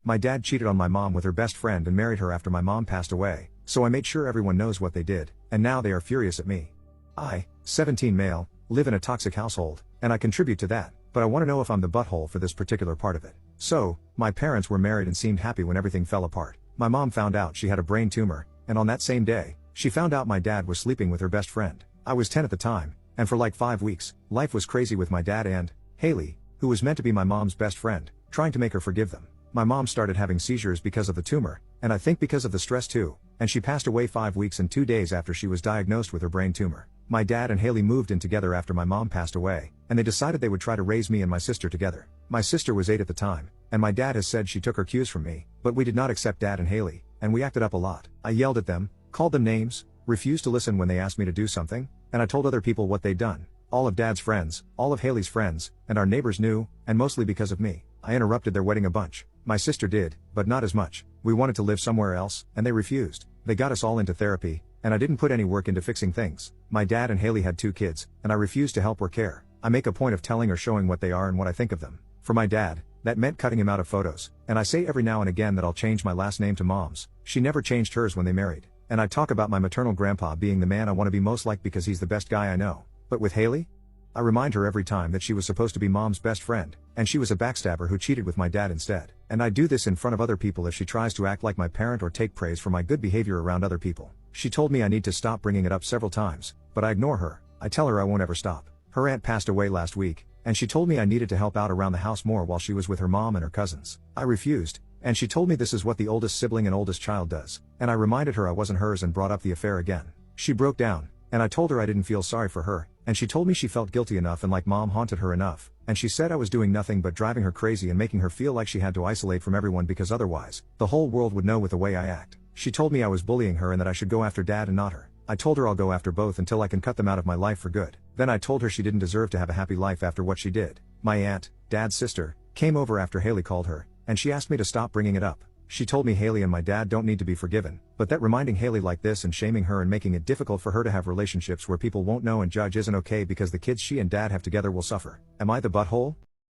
My dad cheated on my mom with her best friend and married her after my mom passed away, so I made sure everyone knows what they did, and now they are furious at me. I, 17 male, live in a toxic household, and I contribute to that, but I want to know if I'm the butthole for this particular part of it. So, my parents were married and seemed happy when everything fell apart. My mom found out she had a brain tumor, and on that same day, she found out my dad was sleeping with her best friend. I was 10 at the time, and for like 5 weeks, life was crazy with my dad and Haley, who was meant to be my mom's best friend, trying to make her forgive them. My mom started having seizures because of the tumor, and I think because of the stress too, and she passed away 5 weeks and 2 days after she was diagnosed with her brain tumor. My dad and Haley moved in together after my mom passed away, and they decided they would try to raise me and my sister together. My sister was 8 at the time, and my dad has said she took her cues from me, but we did not accept Dad and Haley, and we acted up a lot. I yelled at them, called them names, refused to listen when they asked me to do something, and I told other people what they'd done. All of Dad's friends, all of Haley's friends, and our neighbors knew, and mostly because of me. I interrupted their wedding a bunch. My sister did, but not as much. We wanted to live somewhere else, and they refused. They got us all into therapy, and I didn't put any work into fixing things. My dad and Haley had 2 kids, and I refused to help or care. I make a point of telling or showing what they are and what I think of them. For my dad, that meant cutting him out of photos, and I say every now and again that I'll change my last name to Mom's. She never changed hers when they married. And I talk about my maternal grandpa being the man I want to be most like because he's the best guy I know. But with Haley? I remind her every time that she was supposed to be Mom's best friend, and she was a backstabber who cheated with my dad instead. And I do this in front of other people if she tries to act like my parent or take praise for my good behavior around other people. She told me I need to stop bringing it up several times, but I ignore her. I tell her I won't ever stop. Her aunt passed away last week, and she told me I needed to help out around the house more while she was with her mom and her cousins. I refused, and she told me this is what the oldest sibling and oldest child does, and I reminded her I wasn't hers and brought up the affair again. She broke down, and I told her I didn't feel sorry for her, and she told me she felt guilty enough and like Mom haunted her enough, and she said I was doing nothing but driving her crazy and making her feel like she had to isolate from everyone because otherwise, the whole world would know with the way I act. She told me I was bullying her and that I should go after Dad and not her. I told her I'll go after both until I can cut them out of my life for good. Then I told her she didn't deserve to have a happy life after what she did. My aunt, Dad's sister, came over after Haley called her, and she asked me to stop bringing it up. She told me Haley and my dad don't need to be forgiven, but that reminding Haley like this and shaming her and making it difficult for her to have relationships where people won't know and judge isn't okay because the kids she and Dad have together will suffer. Am I the butthole?